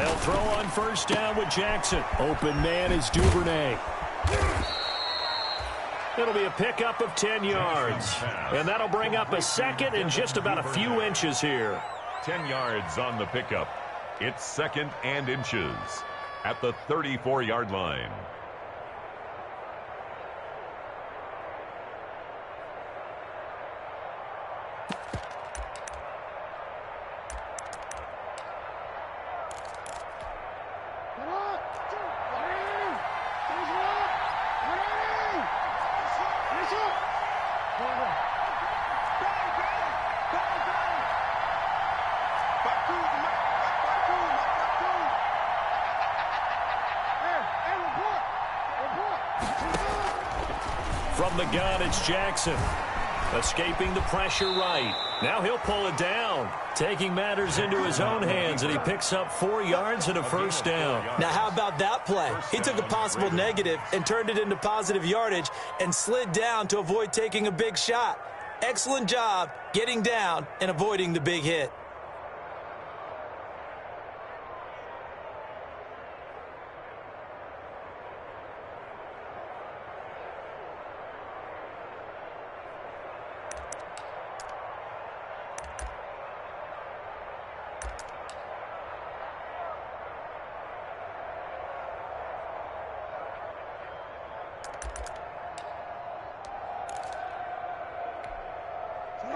They'll throw on first down with Jackson. Open man is Duvernay. It'll be a pickup of 10 yards. And that'll bring up a second and just about a few inches here. 10 yards on the pickup. It's second and inches at the 34-yard line. From the gun, it's Jackson. Escaping the pressure right. Now he'll pull it down. Taking matters into his own hands, and he picks up 4 yards and a first down. Now how about that play? He took a possible negative and turned it into positive yardage and slid down to avoid taking a big shot. Excellent job getting down and avoiding the big hit.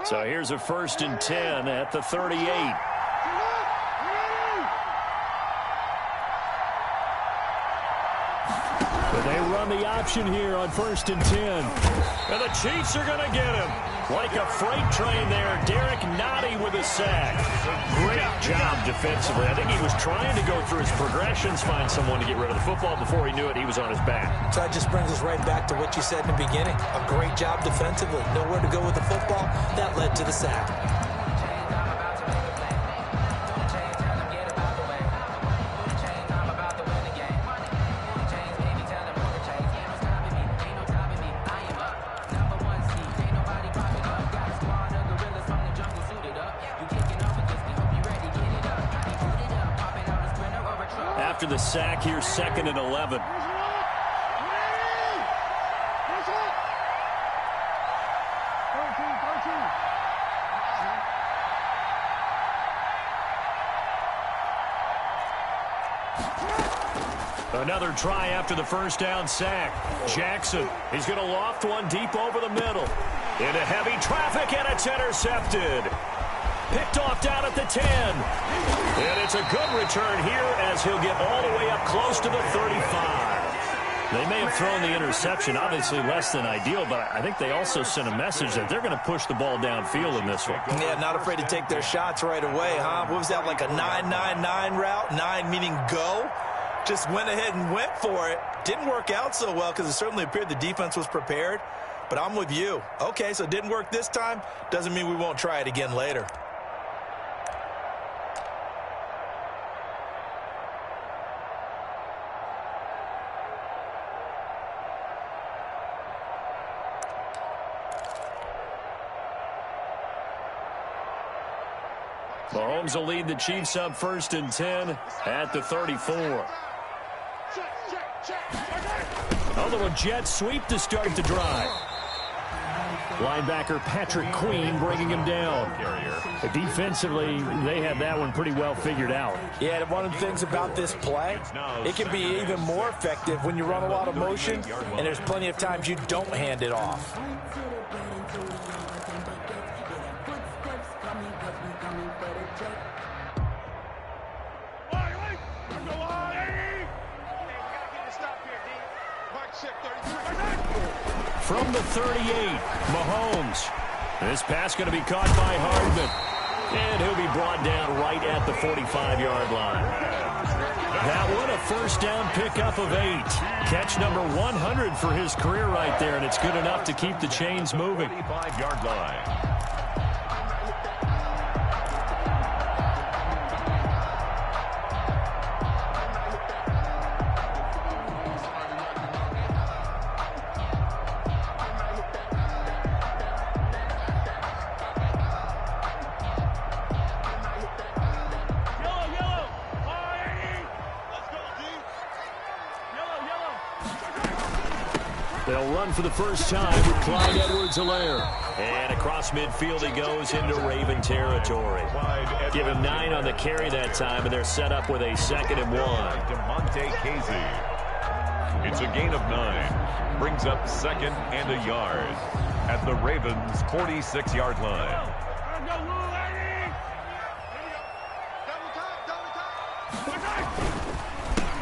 So here's a 1st and 10 at the 38. But they run the option here on 1st and 10. And the Chiefs are going to get him. Like a freight train there, Derek Nottie with a sack. Great job defensively. I think he was trying to go through his progressions, find someone to get rid of the football. Before he knew it, he was on his back. So that just brings us right back to what you said in the beginning. A great job defensively. Nowhere to go with the football. That led to the sack. After the sack, here's 2nd and 11. Another try after the first down sack. Jackson, he's going to loft one deep over the middle. Into heavy traffic, and it's intercepted. Picked off down at the 10. And it's a good return here as he'll get all the way up close to the 35. They may have thrown the interception, obviously less than ideal, but I think they also sent a message that they're going to push the ball downfield in this one. Yeah, not afraid to take their shots right away, huh? What was that, like a 9-9-9 route? 9 meaning go? Just went ahead and went for it. Didn't work out so well because it certainly appeared the defense was prepared. But I'm with you. Okay, so it didn't work this time. Doesn't mean we won't try it again later. Mahomes will lead the Chiefs up 1st and 10 at the 34. A little jet sweep to start the drive. Linebacker Patrick Queen bringing him down. Defensively, they have that one pretty well figured out. Yeah, one of the things about this play, it can be even more effective when you run a lot of motion, and there's plenty of times you don't hand it off. From the 38, Mahomes. This pass going to be caught by Hardman. And he'll be brought down right at the 45-yard line. That one, a first down pickup of 8. Catch number 100 for his career right there, and it's good enough to keep the chains moving. 45-yard line. They'll run for the first time with Clyde Edwards-Helaire. And across midfield he goes into Raven territory. Give him 9 on the carry that time, and they're set up with a 2nd and 1. It's a gain of 9. Brings up 2nd and a yard at the Ravens' 46-yard line.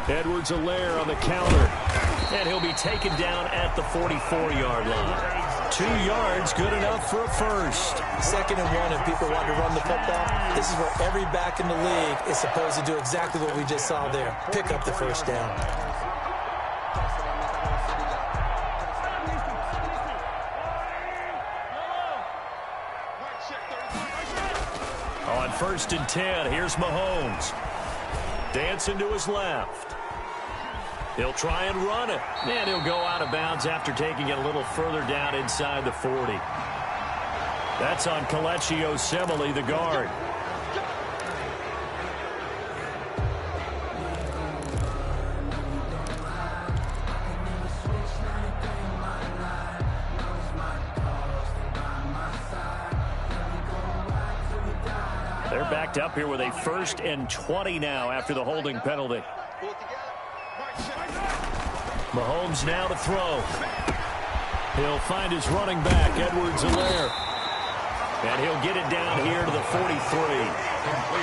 Edwards-Helaire on the counter. And he'll be taken down at the 44-yard line. 2 yards, good enough for a first. 2nd and 1, and people want to run the football. This is where every back in the league is supposed to do exactly what we just saw there. Pick up the first down. On 1st and 10, here's Mahomes. Dancing to his left. He'll try and run it. And he'll go out of bounds after taking it a little further down inside the 40. That's on Kelechi Osemele, the guard. They're backed up here with a 1st and 20 now after the holding penalty. Mahomes now to throw. He'll find his running back, Edwards-Helaire. And he'll get it down here to the 43.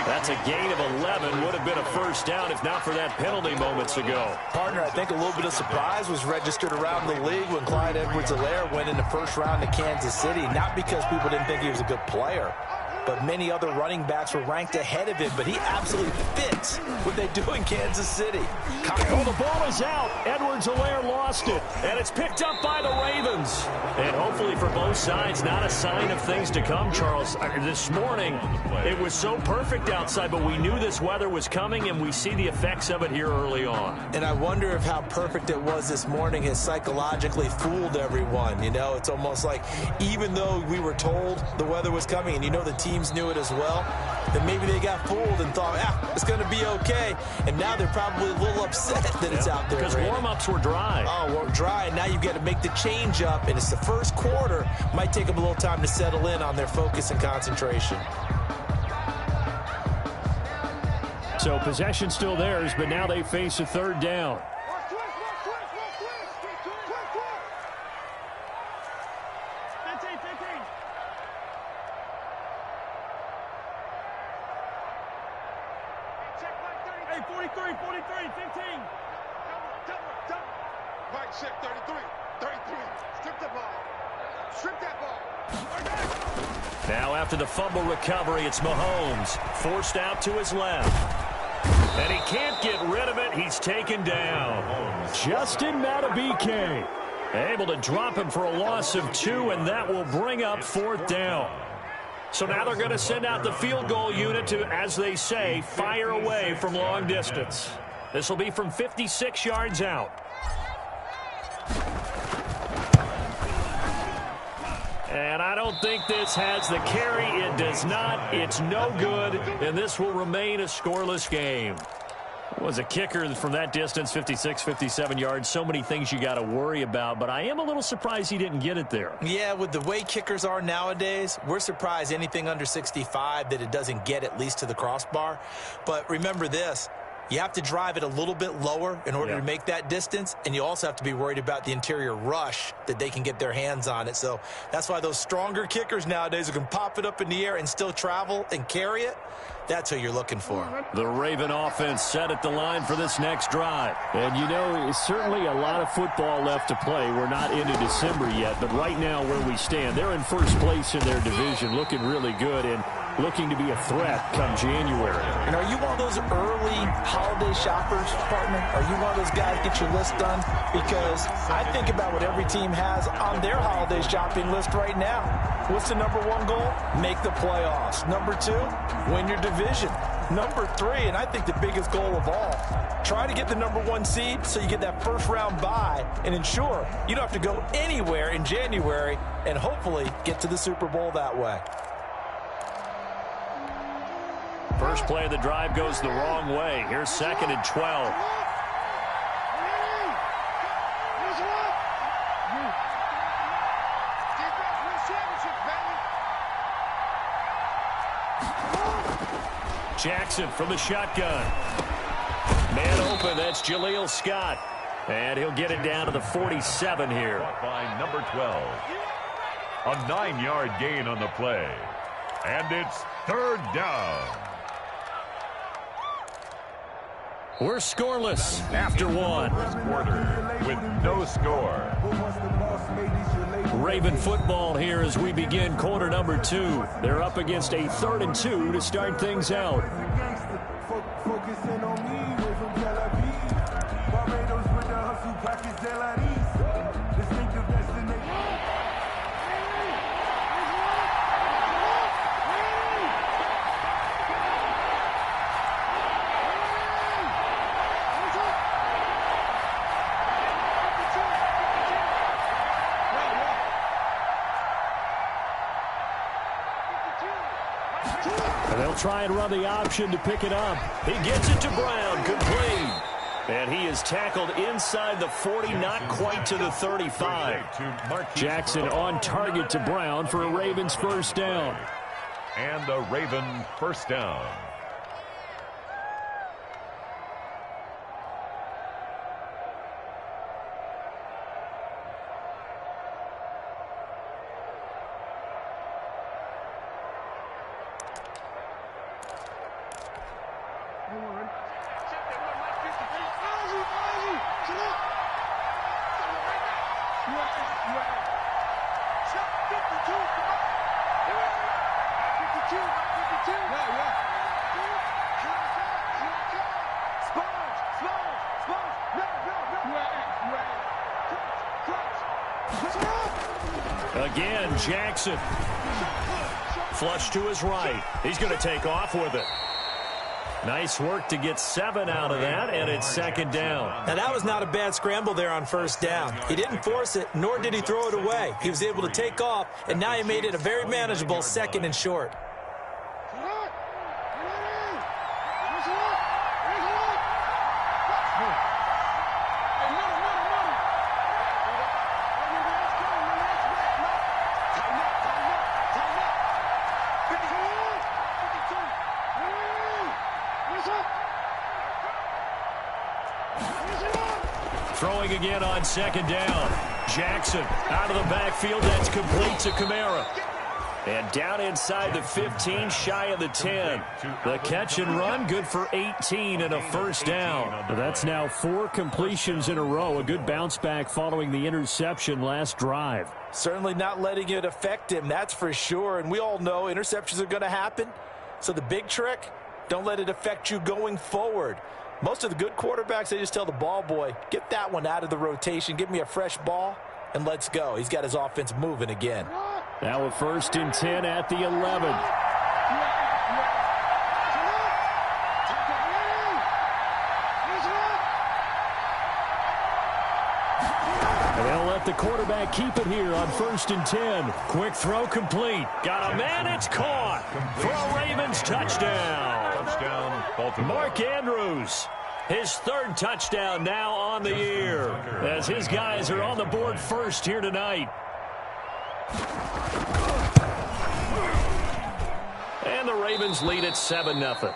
That's a gain of 11. Would have been a first down if not for that penalty moments ago. Partner, I think a little bit of surprise was registered around the league when Clyde Edwards-Helaire went in the first round to Kansas City. Not because people didn't think he was a good player, but many other running backs were ranked ahead of him. But he absolutely fits what they do in Kansas City. Oh, the ball is out. Edwards-Helaire lost it. And it's picked up by the Ravens. And hopefully for both sides, not a sign of things to come, Charles. This morning, it was so perfect outside, but we knew this weather was coming, and we see the effects of it here early on. And I wonder if how perfect it was this morning has psychologically fooled everyone. You know, it's almost like even though we were told the weather was coming, and you know the teams knew it as well, then maybe they got fooled and thought, it's going to be okay. And now they're probably a little upset that it's out there. Because warm-ups were dry. Oh, well, dry, and now you've got to make the change up, and it's the first quarter. Might take them a little time to settle in on their focus and concentration. So possession still theirs, but now they face a 3rd down. Hey, 43, 15. Right, check, 33. Strip that ball. Now after the fumble recovery, it's Mahomes. Forced out to his left. And he can't get rid of it. He's taken down. Justin Madubuike able to drop him for a loss of 2, and that will bring up 4th down. So now they're going to send out the field goal unit to, as they say, fire away from long distance. This will be from 56 yards out. And I don't think this has the carry. It does not. It's no good, and this will remain a scoreless game. It was a kicker from that distance, 56, 57 yards. So many things you got to worry about, but I am a little surprised he didn't get it there. Yeah, with the way kickers are nowadays, we're surprised anything under 65 that it doesn't get at least to the crossbar. But remember this. You have to drive it a little bit lower in order to make that distance, and you also have to be worried about the interior rush that they can get their hands on it. So that's why those stronger kickers nowadays who can pop it up in the air and still travel and carry it, that's who you're looking for. The Raven offense set at the line for this next drive. And, you know, it's certainly a lot of football left to play. We're not into December yet, but right now where we stand, they're in first place in their division, looking really good and looking to be a threat come January. And are you one of those early holiday shoppers, partner? Are you one of those guys get your list done? Because I think about what every team has on their holiday shopping list right now. What's the number 1 goal? Make the playoffs. Number 2, win your division. Number 3, and I think the biggest goal of all, try to get the number 1 seed so you get that first round bye and ensure you don't have to go anywhere in January and hopefully get to the Super Bowl that way. First play of the drive goes the wrong way. Here's 2nd and 12. Jackson from the shotgun. Man open, that's Jaleel Scott. And he'll get it down to the 47 here. By number 12. A 9-yard gain on the play. And it's third down. We're scoreless after one. Quarter with no score. Raven football here as we begin quarter number 2. They're up against a 3rd and 2 to start things out. They'll try and run the option to pick it up. He gets it to Brown, complete. And he is tackled inside the 40, not quite to the 35. Jackson on target to Brown for a Ravens first down. And a Raven first down. Again, Jackson. Flush to his right. He's going to take off with it. Nice work to get 7 out of that, and it's second down. Now, that was not a bad scramble there on first down. He didn't force it, nor did he throw it away. He was able to take off, and now he made it a very manageable 2nd and short. Throwing again on second down. Jackson out of the backfield. That's complete to Kamara. And down inside the 15, shy of the 10. The catch and run, good for 18 and a first down. That's now 4 completions in a row. A good bounce back following the interception last drive. Certainly not letting it affect him, that's for sure. And we all know interceptions are going to happen. So the big trick, don't let it affect you going forward. Most of the good quarterbacks, they just tell the ball boy, get that one out of the rotation, give me a fresh ball, and let's go. He's got his offense moving again. Now a 1st and 10 at the 11. And they'll let the quarterback keep it here on 1st and 10. Quick throw complete. Got a man, it's caught for a Ravens touchdown. Touchdown, Baltimore. Mark Andrews, his 3rd touchdown now on the year, as his guys are on the board first here tonight. And the Ravens lead at 7-0.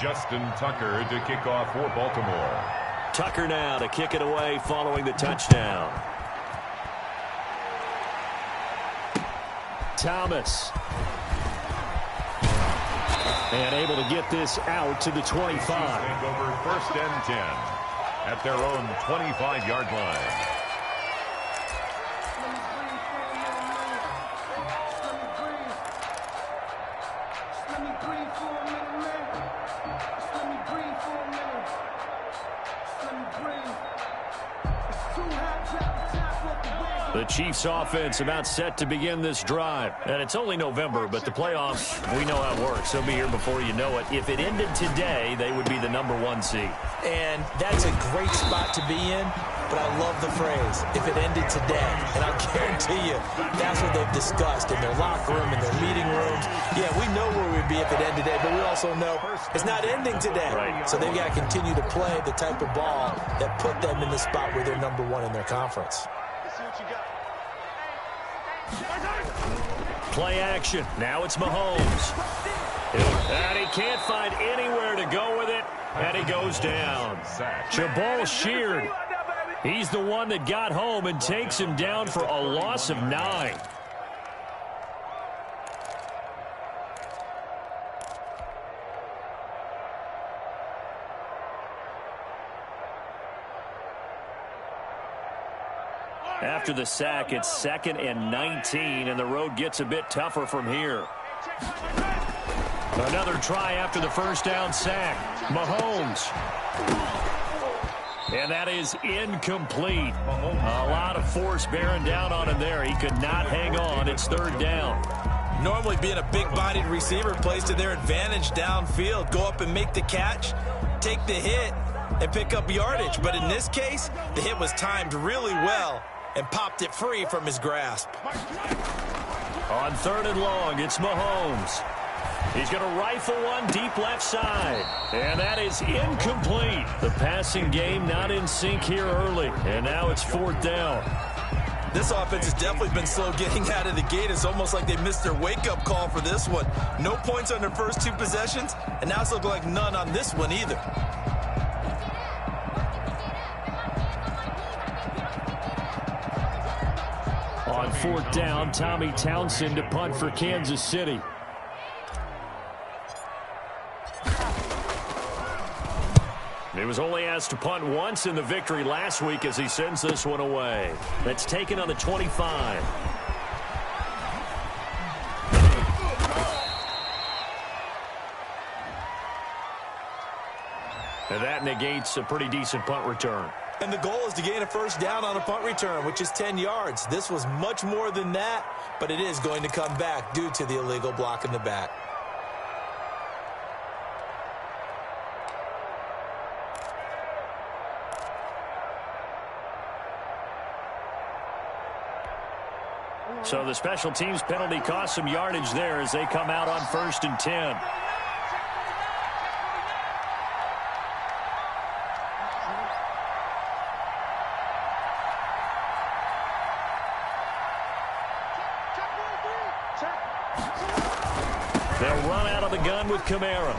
Justin Tucker to kick off for Baltimore. Tucker now to kick it away following the touchdown. Thomas. And able to get this out to the 25. Over 1st and 10 at their own 25-yard line. The Chiefs offense about set to begin this drive. And it's only November, but the playoffs, we know how it works. They'll be here before you know it. If it ended today, they would be the #1 seed. And that's a great spot to be in, but I love the phrase, if it ended today. And I'll guarantee you, that's what they've discussed in their locker room, in their meeting rooms. Yeah, we know where we'd be if it ended today, but we also know it's not ending today. Right. So they've got to continue to play the type of ball that put them in the spot where they're #1 in their conference. Play action. Now it's Mahomes. And he can't find anywhere to go with it, and he goes down. Jabal Sheard, he's the one that got home and takes him down for a loss of 9. After the sack, it's 2nd and 19, and the road gets a bit tougher from here. Another try after the first down sack. Mahomes. And that is incomplete. A lot of force bearing down on him there. He could not hang on. It's 3rd down. Normally being a big-bodied receiver plays to their advantage downfield. Go up and make the catch, take the hit, and pick up yardage. But in this case, the hit was timed really well and popped it free from his grasp. On 3rd and long, it's Mahomes. He's going to rifle one deep left side. And that is incomplete. The passing game not in sync here early. And now it's 4th down. This offense has definitely been slow getting out of the gate. It's almost like they missed their wake-up call for this one. No points on their first 2 possessions, and now it's looking like none on this one either. On 4th down, Tommy Townsend to punt for Kansas City. He was only asked to punt once in the victory last week as he sends this one away. That's taken on the 25. And that negates a pretty decent punt return. And the goal is to gain a first down on a punt return, which is 10 yards. This was much more than that, but it is going to come back due to the illegal block in the back. So the special teams penalty cost some yardage there as they come out on 1st and 10. They'll run out of the gun with Kamara.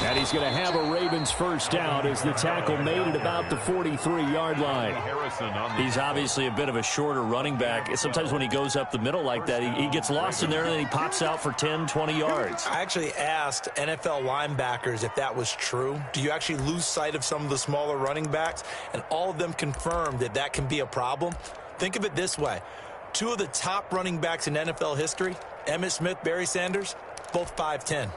And he's going to have a Ravens first down as the tackle made at about the 43-yard line. He's obviously a bit of a shorter running back. Sometimes when he goes up the middle like that, he gets lost in there and then he pops out for 10, 20 yards. I actually asked NFL linebackers if that was true. Do you actually lose sight of some of the smaller running backs? And all of them confirmed that that can be a problem. Think of it this way. 2 of the top running backs in NFL history, Emmitt Smith, Barry Sanders, both 5'10".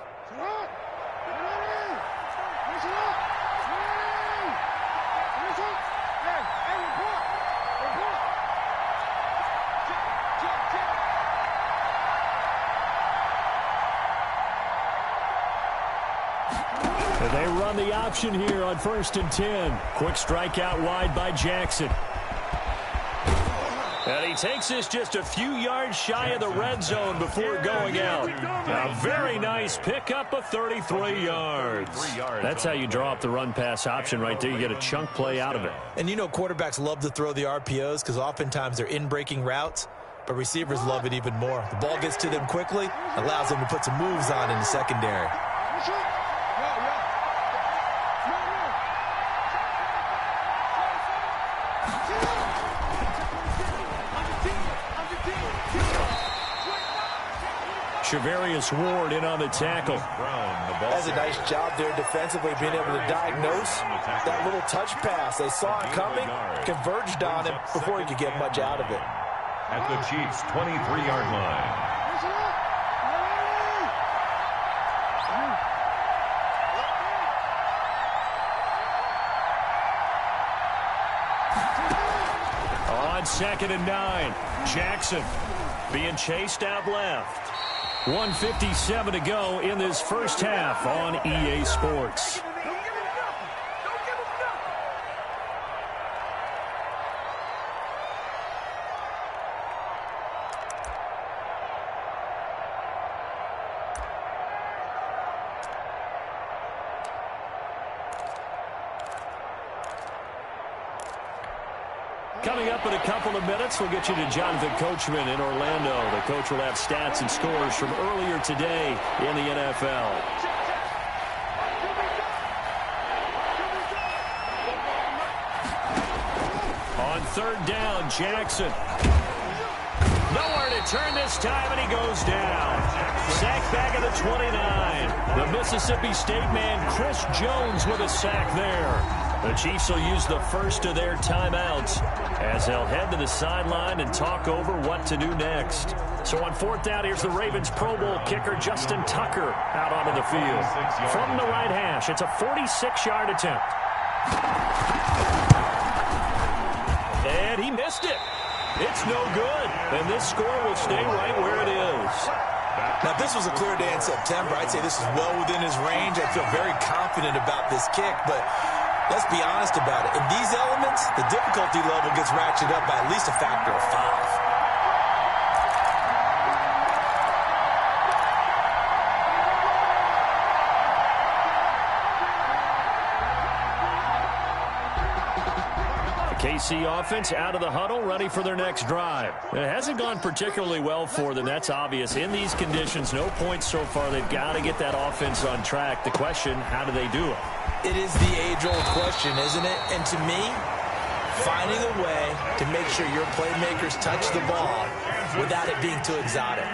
They run the option here on 1st and 10. Quick strike out wide by Jackson. And he takes this just a few yards shy of the red zone before going out. A very nice pickup of 33 yards. That's how you draw up the run-pass option right there. You get a chunk play out of it. And you know quarterbacks love to throw the RPOs because oftentimes they're in-breaking routes, but receivers love it even more. The ball gets to them quickly, allows them to put some moves on in the secondary. Charvarius Ward in on the tackle. Has a nice job there defensively, being able to diagnose that little touch pass. They saw it coming, converged on him before he could get much out of it. At the Chiefs' 23-yard line. On 2nd and 9, Jackson being chased out left. 1:57 to go in this first half on EA Sports. Coming up in a couple of minutes, we'll get you to Jonathan Coachman in Orlando. The coach will have stats and scores from earlier today in the NFL. On third down, Jackson. Nowhere to turn this time, and he goes down. Sack back at the 29. The Mississippi State man, Chris Jones, with a sack there. The Chiefs will use the first of their timeouts as they'll head to the sideline and talk over what to do next. So on fourth down, here's the Ravens Pro Bowl kicker Justin Tucker out onto the field. From the right hash, it's a 46-yard attempt. And he missed it. It's no good. And this score will stay right where it is. Now, if this was a clear day in September, I'd say this is well within his range. I feel very confident about this kick, but let's be honest about it. In these elements, the difficulty level gets ratcheted up by at least a factor of 5. KC offense out of the huddle, ready for their next drive. It hasn't gone particularly well for them. That's obvious. In these conditions, no points so far. They've got to get that offense on track. The question, how do they do it? It is the age-old question, isn't it? And to me, finding a way to make sure your playmakers touch the ball without it being too exotic.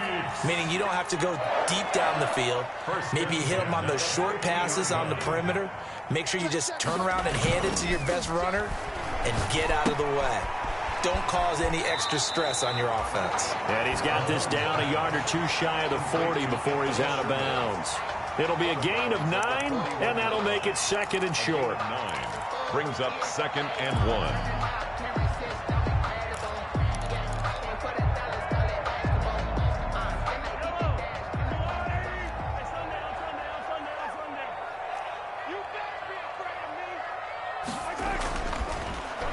Meaning you don't have to go deep down the field. Maybe you hit them on those short passes on the perimeter. Make sure you just turn around and hand it to your best runner and get out of the way. Don't cause any extra stress on your offense. And he's got this down a yard or two shy of the 40 before he's out of bounds. It'll be a gain of 9, and that'll make it second and short. 9 brings up 2nd and 1.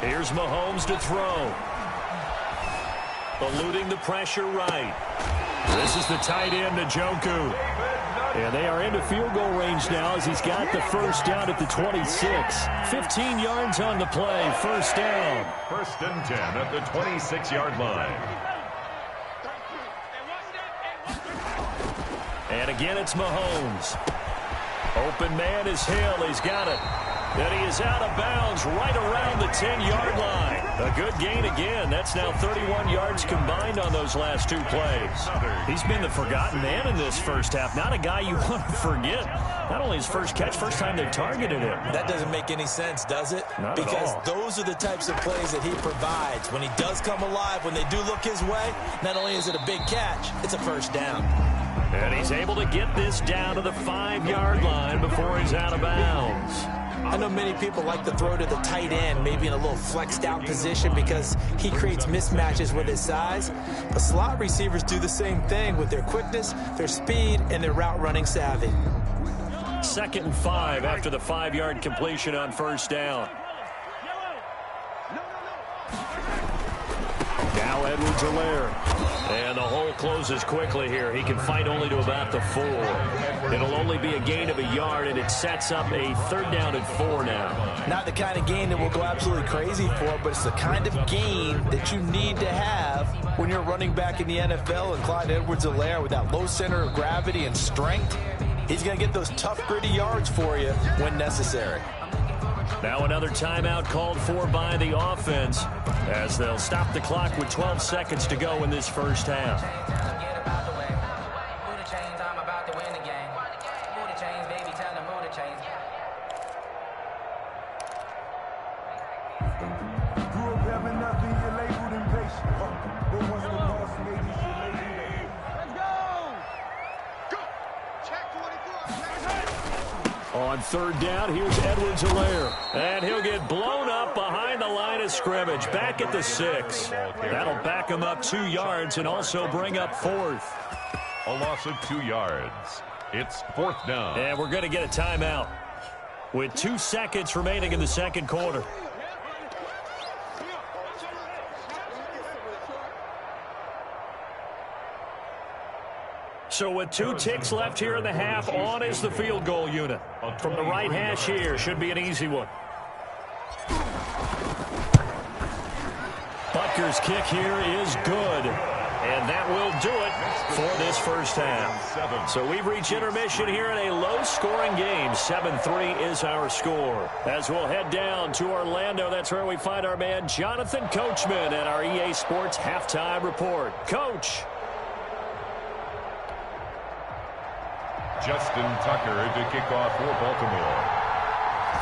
Here's Mahomes to throw. Eluding the pressure right. This is the tight end, Njoku. And they are into field goal range now as he's got the first down at the 26. 15 yards on the play. First down. 1st and 10 at the 26-yard line. And again, it's Mahomes. Open man is Hill. He's got it. And he is out of bounds right around the 10-yard line. A good gain again. That's now 31 yards combined on those last 2 plays. He's been the forgotten man in this first half. Not a guy you want to forget. Not only his first catch, first time they targeted him. That doesn't make any sense, does it? Not because at all. Those are the types of plays that he provides. When he does come alive, when they do look his way, not only is it a big catch, it's a first down. And he's able to get this down to the 5-yard line before he's out of bounds. I know many people like to throw to the tight end, maybe in a little flexed out position because he creates mismatches with his size. But slot receivers do the same thing with their quickness, their speed, and their route running savvy. 2nd and 5 after the 5-yard completion on first down. Now Edwards-Helaire. And the hole closes quickly here. He can fight only to about the 4. It'll only be a gain of a yard, and it sets up a 3rd down and 4 now. Not the kind of gain that we'll go absolutely crazy for, but it's the kind of gain that you need to have when you're running back in the NFL. And Clyde Edwards-Helaire, with that low center of gravity and strength, he's going to get those tough, gritty yards for you when necessary. Now another timeout called for by the offense as they'll stop the clock with 12 seconds to go in this first half. On 3rd down, here's Edwards-Helaire. And he'll get blown up behind the line of scrimmage. Back at the 6. That'll back him up 2 yards and also bring up 4th. A loss of 2 yards. It's 4th down. And we're going to get a timeout with 2 seconds remaining in the second quarter. So with 2 ticks left here in the half, on is the field goal unit. From the right hash here, should be an easy one. Tucker's kick here is good. And that will do it for this first half. So we've reached intermission here in a low-scoring game. 7-3 is our score. As we'll head down to Orlando, that's where we find our man Jonathan Coachman at our EA Sports Halftime Report. Coach. Justin Tucker to kick off for Baltimore.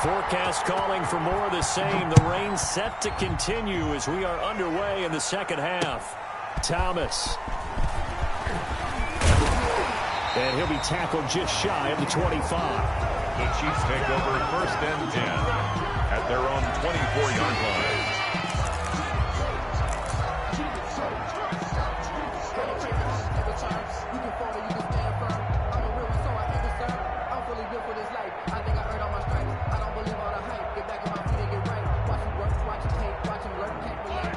Forecast calling for more of the same. The rain set to continue as we are underway in the second half. Thomas. And he'll be tackled just shy of the 25. The Chiefs take over first and 10 at their own 24-yard line.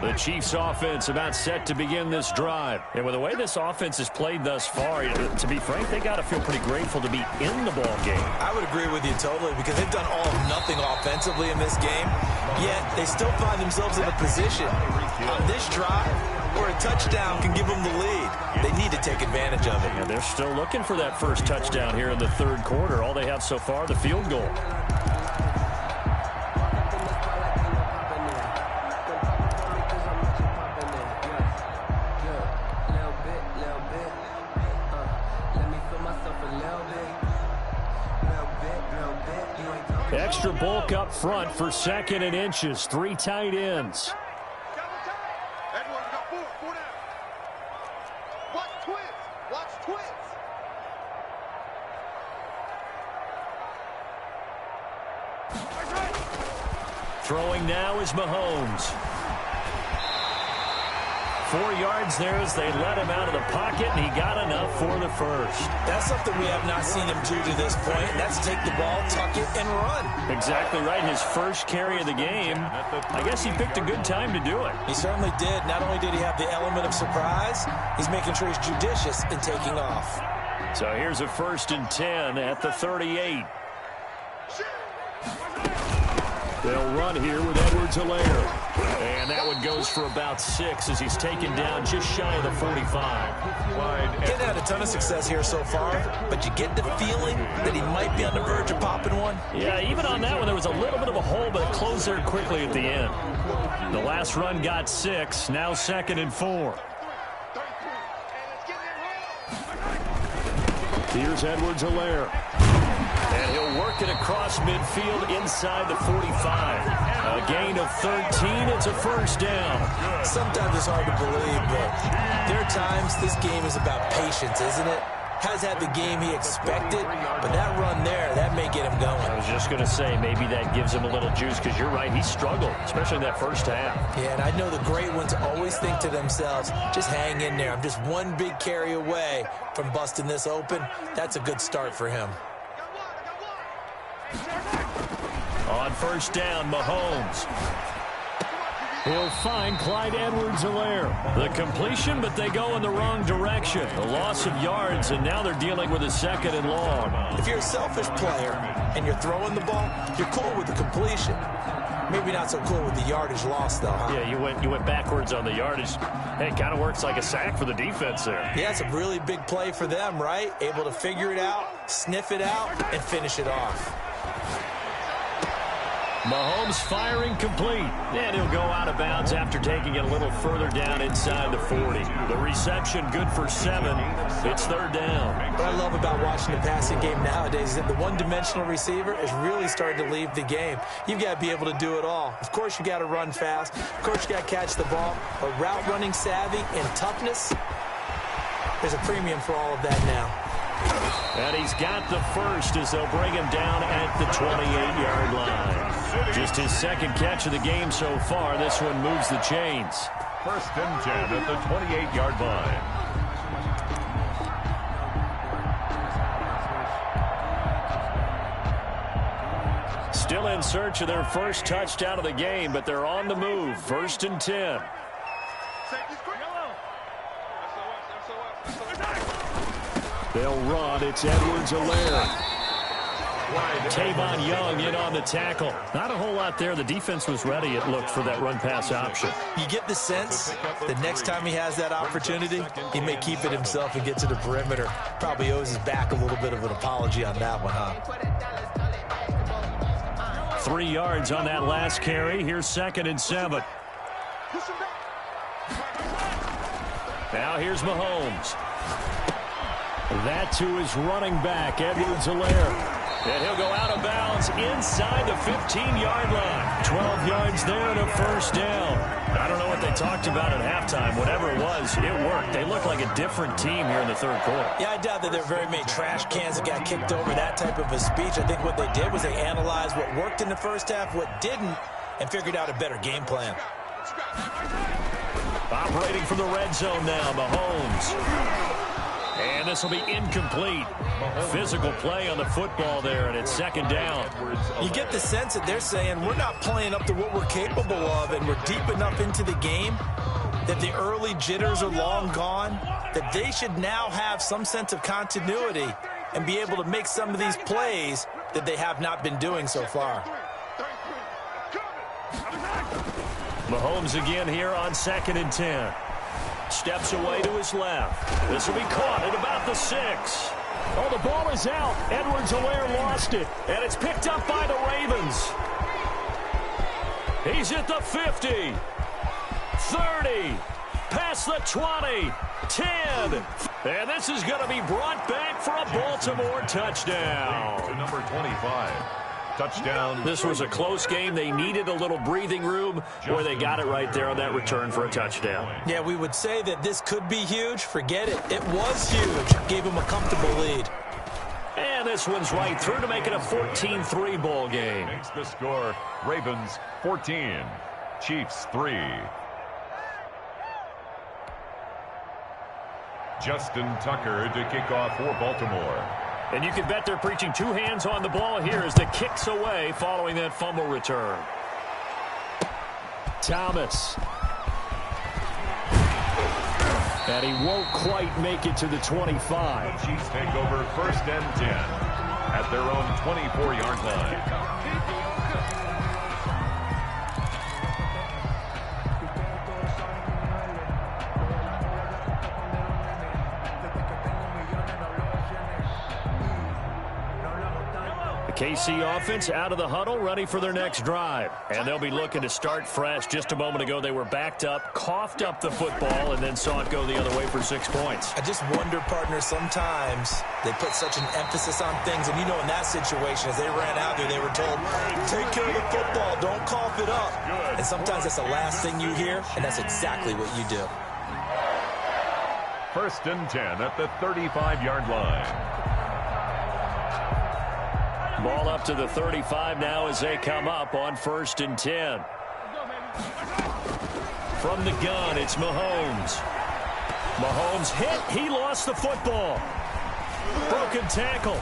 The Chiefs offense about set to begin this drive. And with the way this offense has played thus far, to be frank, they got to feel pretty grateful to be in the ball game. I would agree with you totally because they've done all of nothing offensively in this game, yet they still find themselves in a position on this drive where a touchdown can give them the lead. They need to take advantage of it. And they're still looking for that first touchdown here in the third quarter. All they have so far, the field goal. Extra bulk up front for second and inches. 3 tight ends. Everyone's got four down. Watch twins. Watch twins. Throwing now is Mahomes. 4 yards there as they let him out of the pocket, and he got enough for the first. That's something we have not seen him do to this point. That's take the ball, tuck it, and run. Exactly right. His first carry of the game. I guess he picked a good time to do it. He certainly did. Not only did he have the element of surprise, he's making sure he's judicious in taking off. So here's a 1st and 10 at the 38. They'll run here with Edwards-Helaire. And that one goes for about 6 as he's taken down just shy of the 45. He's had a ton of success here so far, but you get the feeling that he might be on the verge of popping one. Yeah, even on that one, there was a little bit of a hole, but it closed there quickly at the end. The last run got 6, now 2nd and 4. Here's Edwards-Helaire. And he'll work it across midfield inside the 45. A gain of 13. It's a first down. Sometimes it's hard to believe, but there are times this game is about patience, isn't it? Has had the game he expected, but that run there, that may get him going. I was just going to say, maybe that gives him a little juice because you're right, he struggled, especially in that first half. Yeah, and I know the great ones always think to themselves, just hang in there. I'm just one big carry away from busting this open. That's a good start for him. On first down, Mahomes. He'll find Clyde Edwards-Helaire. The completion, but they go in the wrong direction. A loss of yards, and now they're dealing with a 2nd and long. If you're a selfish player and you're throwing the ball, you're cool with the completion. Maybe not so cool with the yardage loss, though, huh? Yeah, you went backwards on the yardage. Hey, it kind of works like a sack for the defense there. Yeah, it's a really big play for them, right? Able to figure it out, sniff it out, and finish it off. Mahomes firing complete. And he'll go out of bounds after taking it a little further down inside the 40. The reception good for 7. It's 3rd down. What I love about watching the passing game nowadays is that the one-dimensional receiver is really starting to leave the game. You've got to be able to do it all. Of course, you got to run fast. Of course, you got to catch the ball. But route running savvy and toughness, there's a premium for all of that now. And he's got the first as they'll bring him down at the 28-yard line. Just his 2nd catch of the game so far. This one moves the chains. 1st and 10 at the 28-yard line. Still in search of their first touchdown of the game, but they're on the move. 1st and 10. They'll run. It's Edwards-Helaire. Tavon Young in on the tackle. Not a whole lot there. The defense was ready, it looked, for that run-pass option. You get the sense the next time he has that opportunity, he may keep it himself and get to the perimeter. Probably owes his back a little bit of an apology on that one, huh? 3 yards on that last carry. Here's 2nd and 7. Now here's Mahomes. That to his running back, Edwards-Helaire. And he'll go out of bounds inside the 15-yard line. 12 yards there and a first down. I don't know what they talked about at halftime. Whatever it was, it worked. They look like a different team here in the third quarter. Yeah, I doubt that there are very many trash cans that got kicked over, that type of a speech. I think what they did was they analyzed what worked in the first half, what didn't, and figured out a better game plan. Operating from the red zone now, Mahomes. And this will be incomplete. Physical play on the football there, and it's 2nd down. You get the sense that they're saying we're not playing up to what we're capable of, and we're deep enough into the game that the early jitters are long gone, that they should now have some sense of continuity and be able to make some of these plays that they have not been doing so far. Mahomes again here on 2nd and 10. Steps away to his left. This will be caught at about the 6. Oh, the ball is out. Edwards-Helaire lost it. And it's picked up by the Ravens. He's at the 50. 30. Past the 20. 10. And this is going to be brought back for a Baltimore touchdown. To number 25. Touchdown. This was a close game. They needed a little breathing room, where they got it right there on that return for a touchdown. Yeah, we would say that this could be huge. Forget it. It was huge. Gave him a comfortable lead. And this one's right through to make it a 14-3 ball game. Makes the score Ravens 14, Chiefs 3. Justin Tucker to kick off for Baltimore. And you can bet they're preaching 2 hands on the ball here as the kick's away following that fumble return. Thomas. And he won't quite make it to the 25. The Chiefs take over 1st and 10 at their own 24-yard line. KC offense out of the huddle, ready for their next drive. And they'll be looking to start fresh. Just a moment ago, they were backed up, coughed up the football, and then saw it go the other way for 6 points. I just wonder, partner, sometimes they put such an emphasis on things. And, you know, in that situation, as they ran out there, they were told, take care of the football, don't cough it up. And sometimes that's the last thing you hear, and that's exactly what you do. 1st and 10 at the 35-yard line. Ball up to the 35 now as they come up on 1st and 10. From the gun, it's Mahomes. Mahomes hit. He lost the football. Broken tackle.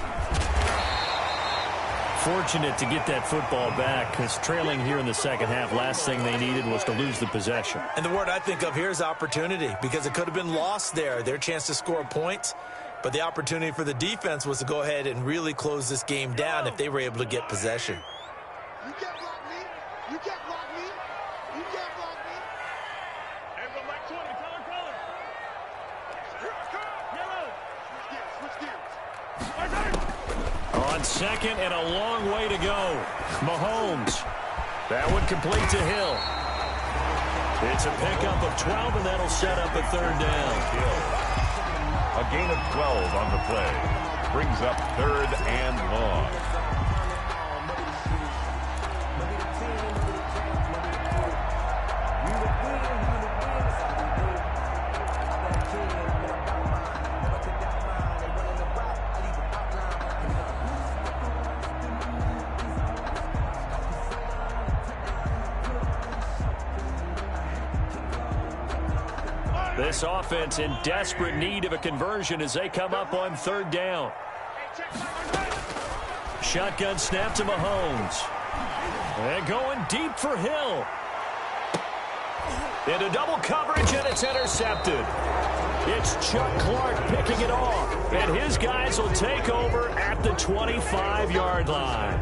Fortunate to get that football back, because trailing here in the second half, last thing they needed was to lose the possession. And the word I think of here is opportunity, because it could have been lost there. Their chance to score points. But the opportunity for the defense was to go ahead and really close this game down if they were able to get possession. You can't block me. You can't block me. You can't block me. Everyone like 20. Color. Yellow. Switch gears. On 2nd and a long way to go. Mahomes. That one complete to Hill. It's a pickup of 12, and that'll set up a 3rd down. A gain of 12 on the play. Brings up 3rd and long. This offense in desperate need of a conversion as they come up on 3rd down. Shotgun snap to Mahomes. And going deep for Hill. Into double coverage, and it's intercepted. It's Chuck Clark picking it off. And his guys will take over at the 25-yard line.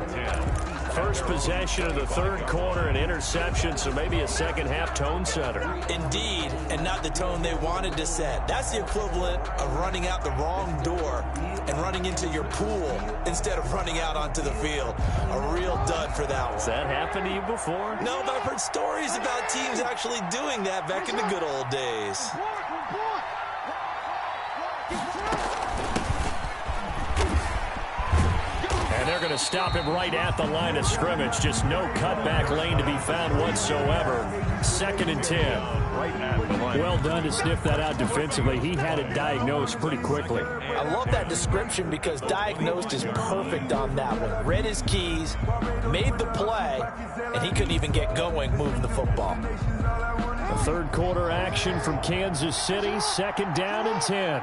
First possession of the third quarter, an interception, so maybe a second-half tone setter. Indeed, and not the tone they wanted to set. That's the equivalent of running out the wrong door and running into your pool instead of running out onto the field. A real dud for that one. Has that happened to you before? No, but I've heard stories about teams actually doing that back in the good old days. And they're going to stop him right at the line of scrimmage. Just no cutback lane to be found whatsoever. 2nd and 10. Right at the line. Well done to sniff that out defensively. He had it diagnosed pretty quickly. I love that description because diagnosed is perfect on that one. Read his keys, made the play, and he couldn't even get going moving the football. The third quarter action from Kansas City. 2nd down and 10.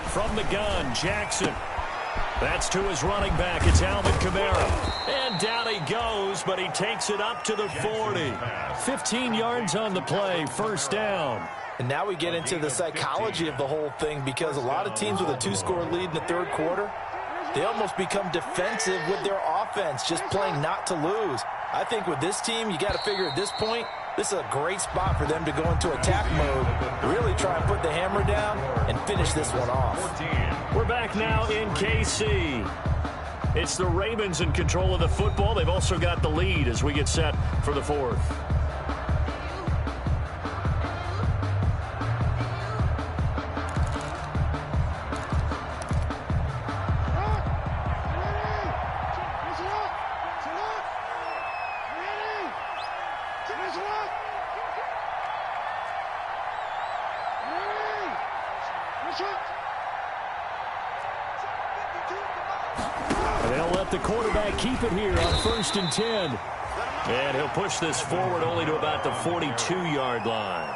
From the gun, Jackson. That's to his running back. It's Alvin Kamara. And down he goes, but he takes it up to the 40. 15 yards on the play, 1st down. And now we get into the psychology of the whole thing because a lot of teams with a 2-score lead in the third quarter, they almost become defensive with their offense, just playing not to lose. I think with this team, you got to figure at this point, this is a great spot for them to go into attack mode, really try and put the hammer down and finish this one off. We're back now in KC. It's the Ravens in control of the football. They've also got the lead as we get set for the 4th. They'll let the quarterback keep it here on 1st and 10. And he'll push this forward only to about the 42-yard line.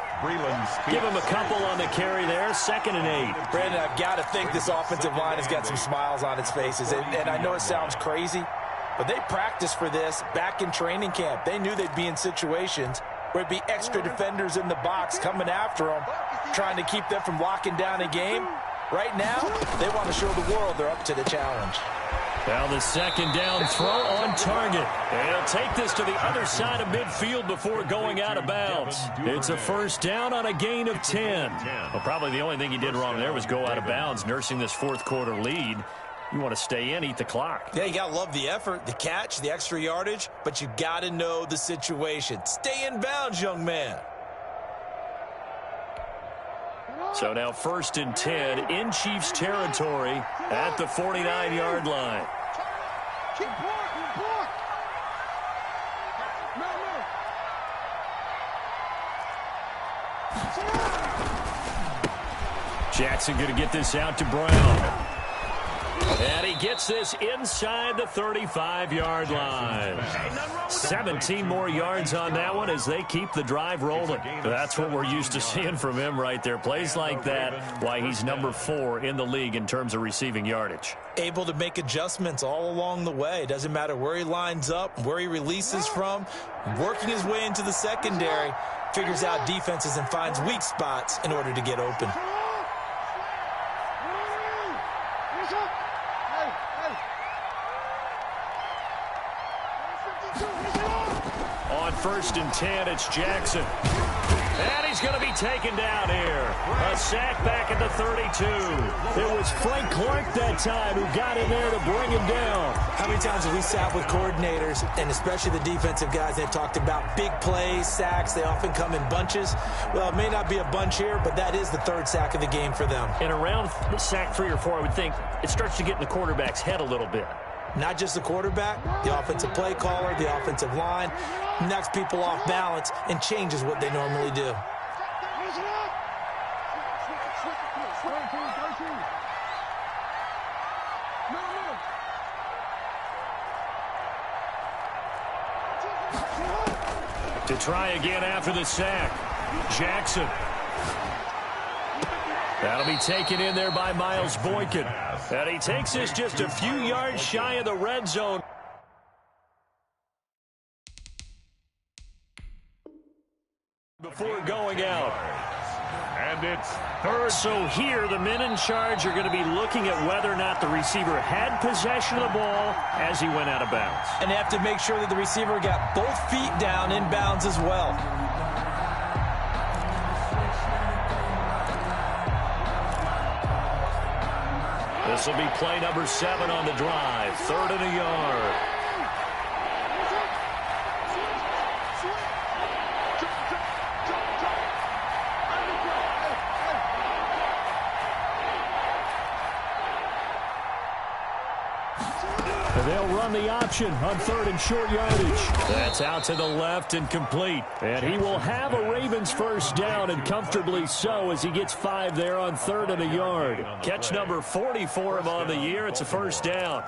Give him a couple on the carry there. 2nd and 8. Brandon, I've got to think this offensive line has got some smiles on its faces. And I know it sounds crazy, but they practiced for this back in training camp. They knew they'd be in situations where it'd be extra defenders in the box coming after them, trying to keep them from locking down a game. Right now, they want to show the world they're up to the challenge. Now the 2nd down throw on target. And he'll take this to the other side of midfield before going out of bounds. It's a 1st down on a gain of 10. Well, probably the only thing he did wrong there was go out of bounds, nursing this 4th quarter lead. You want to stay in, eat the clock. Yeah, you got to love the effort, the catch, the extra yardage, but you got to know the situation. Stay in bounds, young man. So now 1st and 10 in Chiefs territory at the 49-yard line. Jackson going to get this out to Brown. And he gets this inside the 35-yard line. 17 more yards on that one as they keep the drive rolling. That's what we're used to seeing from him right there. Plays like that, why he's number 4 in the league in terms of receiving yardage. Able to make adjustments all along the way. Doesn't matter where he lines up, where he releases from. Working his way into the secondary, figures out defenses and finds weak spots in order to get open. On 1st and 10, it's Jackson. And he's going to be taken down here. A sack back at the 32. It was Frank Clark that time who got in there to bring him down. How many times have we sat with coordinators, and especially the defensive guys, they've talked about big plays, sacks. They often come in bunches. Well, it may not be a bunch here, but that is the 3rd sack of the game for them. And around sack 3 or 4, I would think it starts to get in the quarterback's head a little bit. Not just the quarterback, the offensive play caller, the offensive line, knocks people off balance and changes what they normally do. To try again after the sack, Jackson. That'll be taken in there by Miles Boykin. And he takes this just a few yards shy of the red zone. Before going out. And it's third. So here, the men in charge are going to be looking at whether or not the receiver had possession of the ball as he went out of bounds. And they have to make sure that the receiver got both feet down in bounds as well. This will be play number 7 on the drive. 3rd and a yard. They'll run the option on 3rd and short yardage. That's out to the left and complete. And he will have a Ravens first down, and comfortably so, as he gets 5 there on 3rd and a yard. Catch number 40 for him on the year. It's a first down.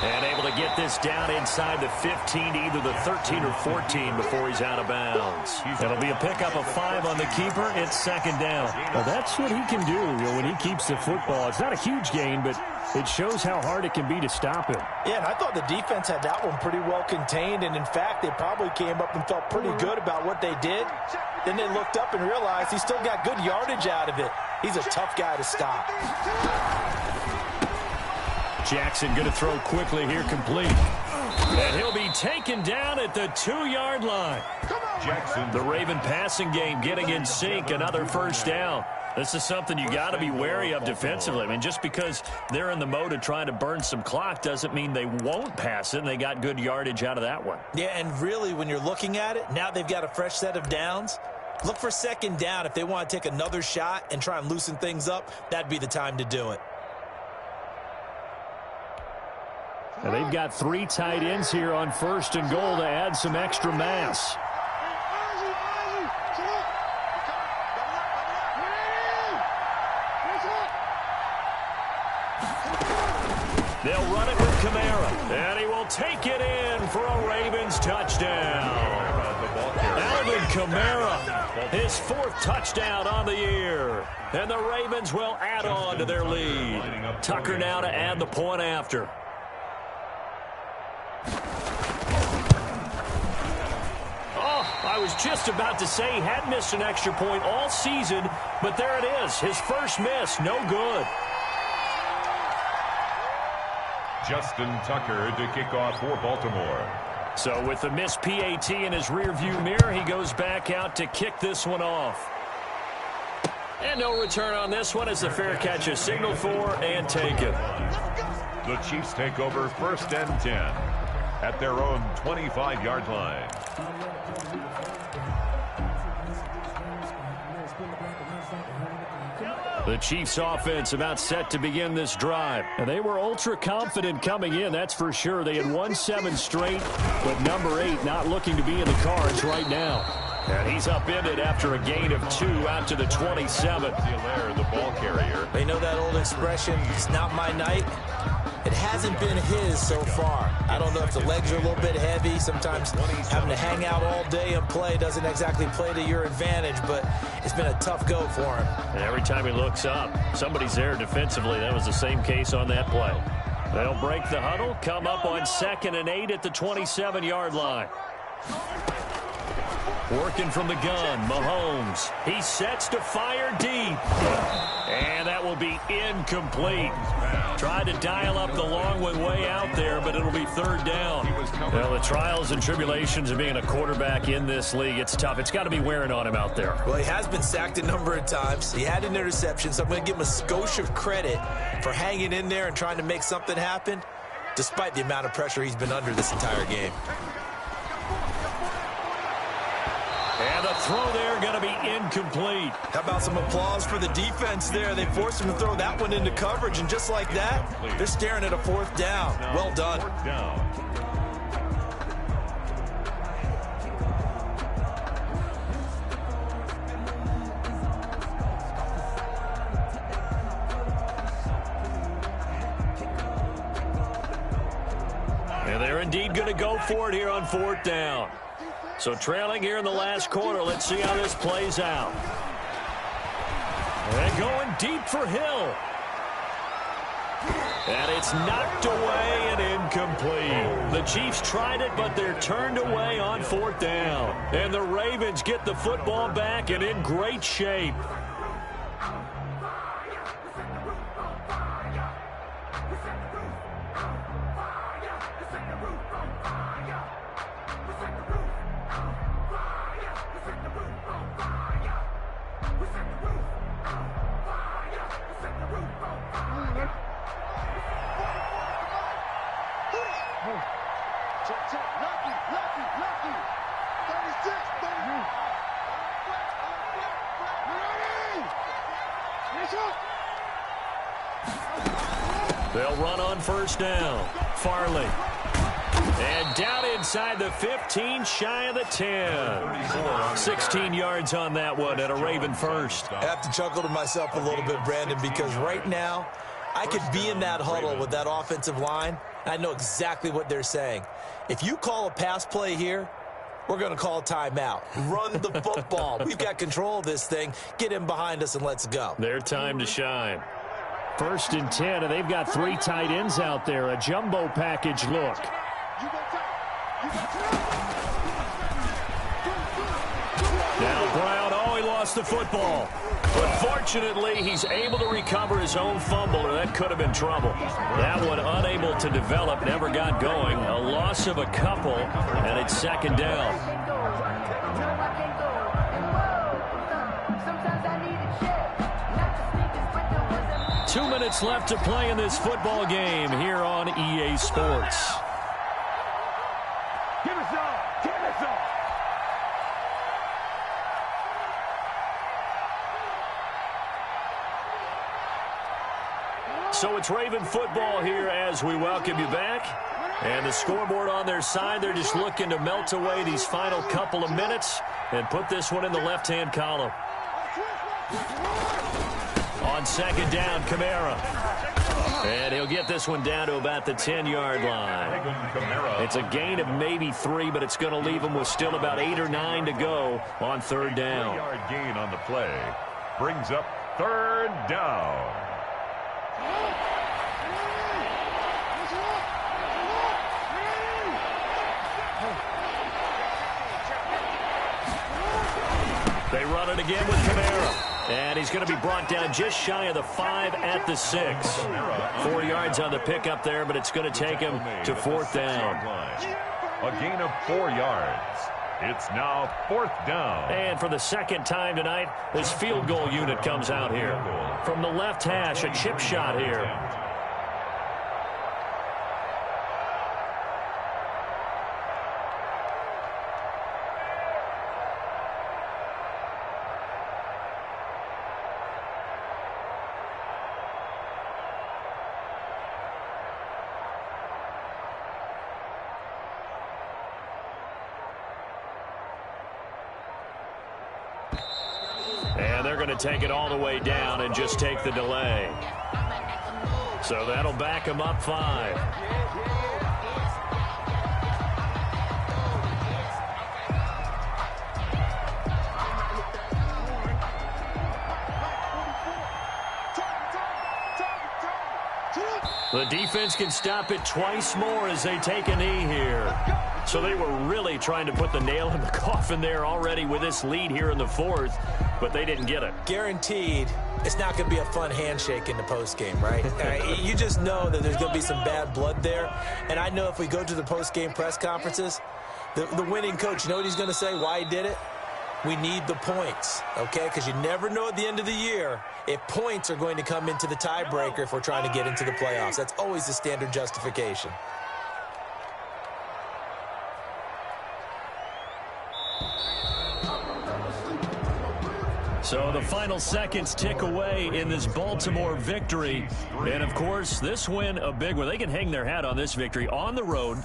And able to get this down inside the 15, either the 13 or 14 before he's out of bounds. It'll be a pickup of 5 on the keeper. It's 2nd down. Well, that's what he can do when he keeps the football. It's not a huge gain, but it shows how hard it can be to stop him. Yeah, and I thought the defense had that one pretty well contained, and in fact, they probably came up and felt pretty good about what they did. Then they looked up and realized he still got good yardage out of it. He's a tough guy to stop. Jackson going to throw quickly here, complete. And he'll be taken down at the 2-yard line. Jackson. The Raven passing game getting in sync, another first down. This is something you got to be wary of defensively. I mean, just because they're in the mode of trying to burn some clock doesn't mean they won't pass it, and they got good yardage out of that one. Yeah, and really, when you're looking at it, now they've got a fresh set of downs. Look for 2nd down. If they want to take another shot and try and loosen things up, that'd be the time to do it. And they've got 3 tight ends here on 1st and goal to add some extra mass. They'll run it with Kamara, and he will take it in for a Ravens touchdown. Alvin Kamara, his 4th touchdown on the year. And the Ravens will add on to their lead. Tucker now to add the point after. I was just about to say he had missed an extra point all season, but there it is. His first miss, no good. Justin Tucker to kick off for Baltimore. So with the missed PAT in his rearview mirror, he goes back out to kick this one off. And no return on this one as the fair catch is signaled for and taken. The Chiefs take over 1st and 10 at their own 25-yard line. The Chiefs offense about set to begin this drive. And they were ultra confident coming in, that's for sure. They had won 7 straight, but number 8 not looking to be in the cards right now. And he's upended after a gain of 2 out to the 27. The ball carrier. They know that old expression, it's not my night. It hasn't been his so far. I don't know if the legs are a little bit heavy. Sometimes having to hang out all day and play doesn't exactly play to your advantage, but it's been a tough go for him. And every time he looks up, somebody's there defensively. That was the same case on that play. They'll break the huddle, come up on 2nd and 8 at the 27-yard line. Working from the gun, Mahomes. He sets to fire deep. And that will be incomplete. Tried to dial up the long one way out there, but it'll be 3rd down. Well, the trials and tribulations of being a quarterback in this league, it's tough. It's got to be wearing on him out there. Well, he has been sacked a number of times. He had an interception, so I'm going to give him a skosh of credit for hanging in there and trying to make something happen, despite the amount of pressure he's been under this entire game. And the throw there going to be incomplete. How about some applause for the defense there? They forced him to throw that one into coverage, and just like that, they're staring at a 4th down. Well done. And they're indeed going to go for it here on 4th down. So trailing here in the last quarter. Let's see how this plays out. And going deep for Hill. And it's knocked away and incomplete. The Chiefs tried it, but they're turned away on 4th down. And the Ravens get the football back and in great shape. They'll run on 1st down. Farley. And down inside the 15, shy of the 10. 16 yards on that one at a Raven first. I have to chuckle to myself a little bit, Brandon, because right now I could be in that huddle with that offensive line. I know exactly what they're saying. If you call a pass play here, we're going to call a timeout. Run the football. We've got control of this thing. Get him behind us and let's go. Their time to shine. 1st and 10, and they've got 3 tight ends out there. A jumbo package look. Now Brown, he lost the football. But fortunately, he's able to recover his own fumble, or that could have been trouble. That one unable to develop, never got going. A loss of a couple, and it's 2nd down. 2 minutes left to play in this football game here on EA Sports. Give us all! Give us all! So it's Raven football here as we welcome you back. And the scoreboard on their side, they're just looking to melt away these final couple of minutes and put this one in the left-hand column. On 2nd down, Kamara. And he'll get this one down to about the 10-yard line. It's a gain of maybe 3, but it's going to leave him with still about 8 or 9 to go on 3rd down. 3-yard gain on the play brings up 3rd down. They run it again with Kamara. And he's going to be brought down just shy of the 5 at the 6. 4 yards on the pickup there, but it's going to take him to 4th down. A gain of 4 yards. It's now 4th down. And for the 2nd time tonight, this field goal unit comes out here. From the left hash, a chip shot here. And they're going to take it all the way down and just take the delay. So that'll back them up 5. The defense can stop it twice more as they take a knee here. So they were really trying to put the nail in the coffin there already with this lead here in the 4th, but they didn't get it. Guaranteed it's not going to be a fun handshake in the postgame, right? You just know that there's going to be some bad blood there. And I know if we go to the postgame press conferences, the winning coach, you know what he's going to say, why he did it? We need the points, okay? Because you never know at the end of the year if points are going to come into the tiebreaker if we're trying to get into the playoffs. That's always the standard justification. So the final seconds tick away in this Baltimore victory. And, of course, this win a big one. They can hang their hat on this victory on the road.